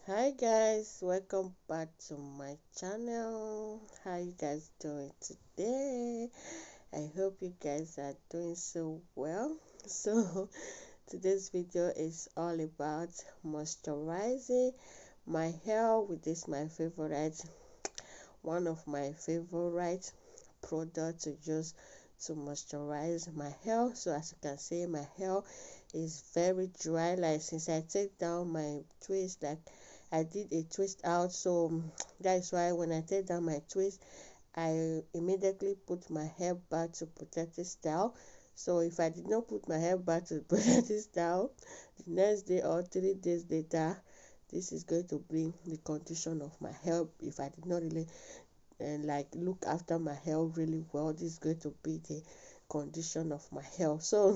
Hi guys, welcome back to my channel. How you guys doing today? I hope you guys are doing so well. So today's video is all about moisturizing my hair with this my favorite, one of my favorite products to use to moisturize my hair. So as you can see, my hair is very dry. Like since I take down my twist, like I did a twist out, so that is why when I take down my twist, I immediately put my hair back to protective style. So if I did not put my hair back to protective style, the next day or 3 days later, this is going to be the condition of my hair. If I did not really like look after my hair really well, this is going to be the condition of my hair. So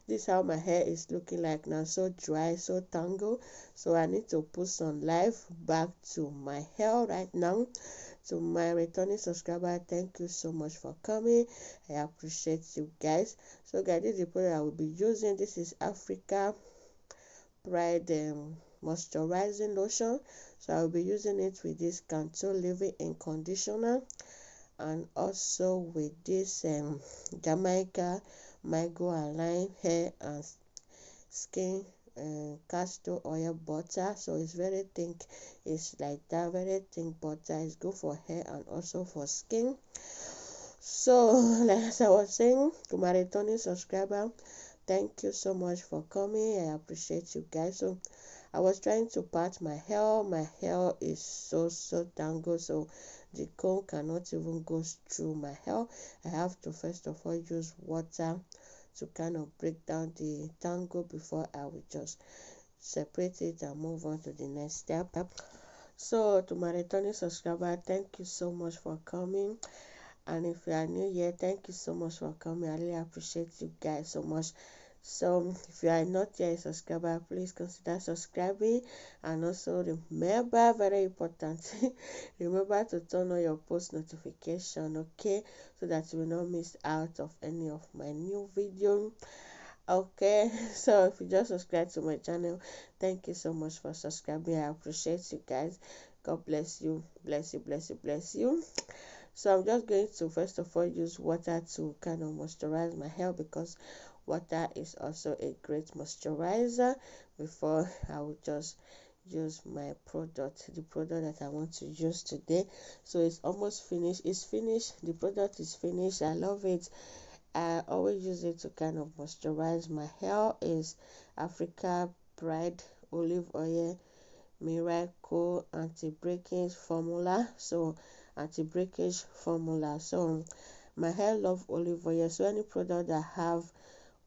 this is how my hair is looking like now, so dry, so tangled. So I need to put some life back to my hair right now. To my returning subscriber, thank you so much for coming. I appreciate you guys. So guys, this is the product I will be using. This is Africa Braiding moisturizing lotion. So I will be using it with this contour leave-in conditioner, and also with this Jamaica mango align hair and skin castor oil butter. So it's very thick, it's like that, very thin butter. It's good for hair and also for skin. So like as I was saying, to my returning subscriber, thank you so much for coming. I appreciate you guys. So I was trying to part my hair. My hair is so tangled, so the comb cannot even go through my hair. I have to first of all use water to kind of break down the tangle before I will just separate it and move on to the next step. So to my returning subscriber, thank you so much for coming. And if you are new here, thank you so much for coming. I really appreciate you guys so much. So if you are not yet a subscriber, please consider subscribing, and also remember, very important, remember to turn on your post notification, okay, so that you will not miss out of any of my new video. Okay, so if you just subscribe to my channel, thank you so much for subscribing. I appreciate you guys. God bless you, bless you, bless you, bless you. So I'm just going to first of all use water to kind of moisturize my hair, because water is also a great moisturizer. Before I will just use my product, the product that I want to use today. So it's almost finished. It's finished, the product is finished. I love it. I always use it to kind of moisturize my hair. Is Africa Pride olive oil miracle anti-breakage formula. So anti-breakage formula. So my hair love olive oil, so any product that have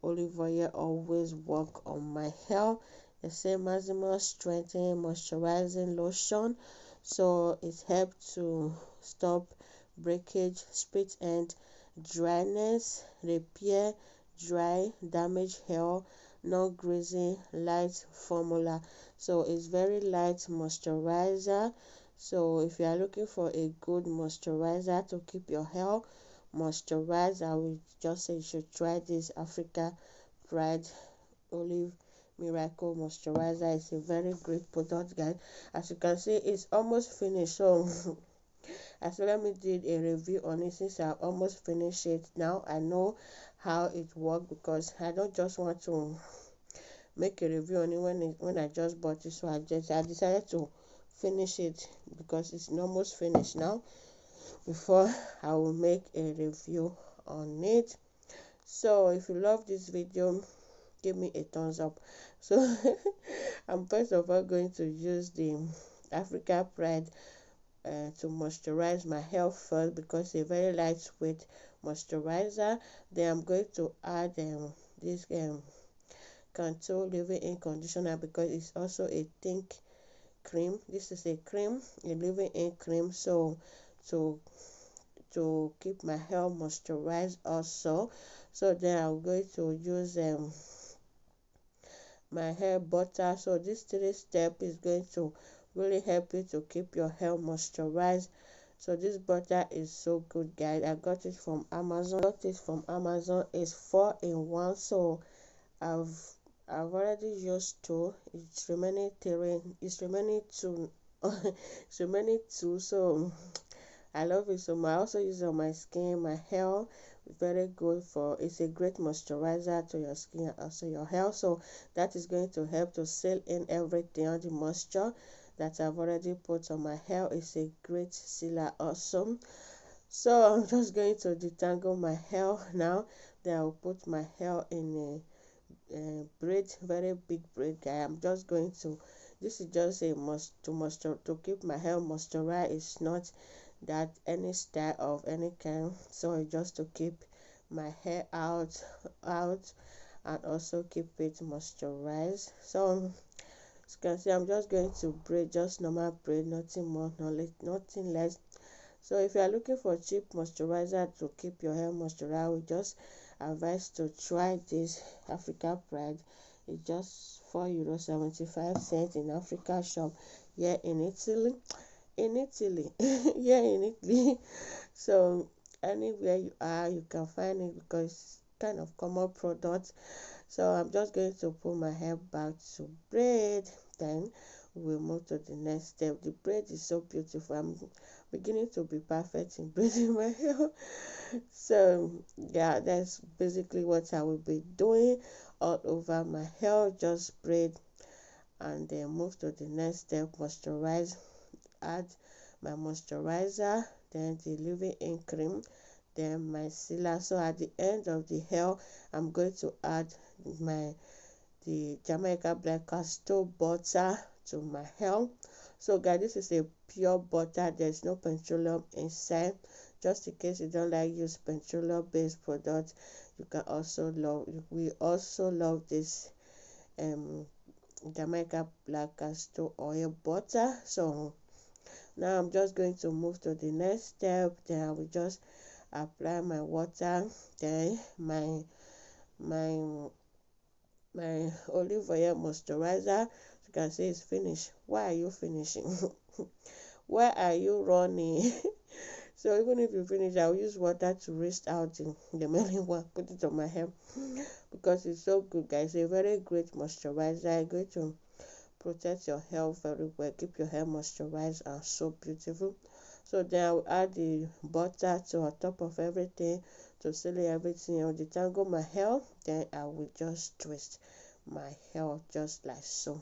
olive oil always work on my hair. The same maximum strengthening moisturizing lotion, so it helps to stop breakage, split end, dryness, repair dry damaged hair, non greasy, light formula. So it's very light moisturizer. So if you are looking for a good moisturizer to keep your hair moisturized, I will just say you should try this Africa Pride Olive Miracle Moisturizer. It's a very great product, guys. As you can see, it's almost finished. So as well, let me do a review on it. Since I almost finished it, now I know how it works, because I don't just want to make a review on it when I just bought it. So I decided to finish it because it's almost finished now, before I will make a review on it. So if you love this video, give me a thumbs up. So I'm first of all going to use the Africa Pride to moisturize my hair first, because it's a very lightweight moisturizer. Then I'm going to add this contour leave-in conditioner, because it's also a thick cream. This is a cream, a leave-in cream, so to keep my hair moisturized also. So then I'm going to use my hair butter. So this 3 step is going to really help you to keep your hair moisturized. So this butter is so good, guys. I got it from Amazon. It's 4 in 1. So I've I've already used two. It's remaining three. It's remaining two. It's remaining two. So I love it so much. I also use it on my skin, my hair. Very good for. It's a great moisturizer to your skin and also your hair. So that is going to help to seal in everything, all the moisture that I've already put on my hair. It's a great sealer also. So I'm just going to detangle my hair now. Then I'll put my hair in braid, very big braid guy. I'm just going to, this is just a to keep my hair moisturized. It's not that any style of any kind, so it's just to keep my hair out and also keep it moisturized. So as you can see, I'm just going to braid, just normal braid, nothing more, nothing less. So if you are looking for cheap moisturizer to keep your hair moisturized, we just advise to try this Africa Pride. It's just €4.75 in Africa shop here in Italy. In Italy, here in Italy. So anywhere you are, you can find it because it's kind of common product. So I'm just going to put my hair back to braid. Then we'll move to the next step. The braid is so beautiful. I'm beginning to be perfect in braiding my hair. So yeah, that's basically what I will be doing all over my hair. Just braid and then move to the next step. Moisturize. Add my moisturizer, then the leave-in cream, then my sealer. So at the end of the hair, I'm going to add my the Jamaica Black Castor butter to my hair. So guys, this is a pure butter. There's no petroleum inside. Just in case you don't like use petroleum based product, you can also love. We also love this um Jamaica Black Castor oil butter. So now I'm just going to move to the next step. Then I will just apply my water, then my my olive oil moisturizer. You can see it's finished. Why are you finishing? Why are you running? So even if you finish, I'll use water to rinse out the remaining one, put it on my hair because it's so good, guys. A very great moisturizer, going to protect your hair very well, keep your hair moisturized and so beautiful. So then I will add the butter to on top of everything to seal everything. I will detangle my hair, then I will just twist my hair just like so.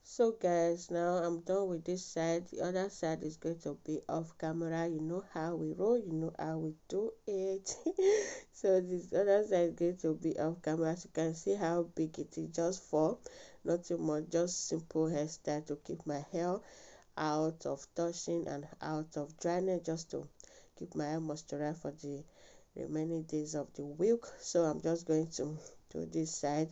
So guys, now I'm done with this side. The other side is going to be off camera. You know how we roll, you know how we do it. So this other side is going to be off camera. So you can see how big it is, just for nothing more, just simple hairstyle to keep my hair out of touching and out of dryness, just to keep my hair moisturized for the remaining days of the week. So I'm just going to do this side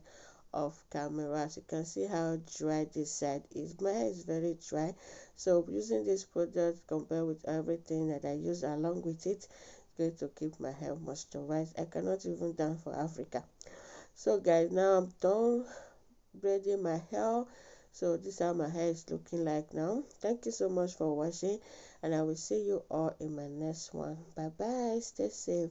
of camera. As you can see how dry this side is, my hair is very dry. So using this product compared with everything that I use along with it, it's going to keep my hair moisturized. I cannot even dance for Africa. So guys, now I'm done braiding my hair. So this is how my hair is looking like now. Thank you so much for watching, and I will see you all in my next one. Bye bye, stay safe.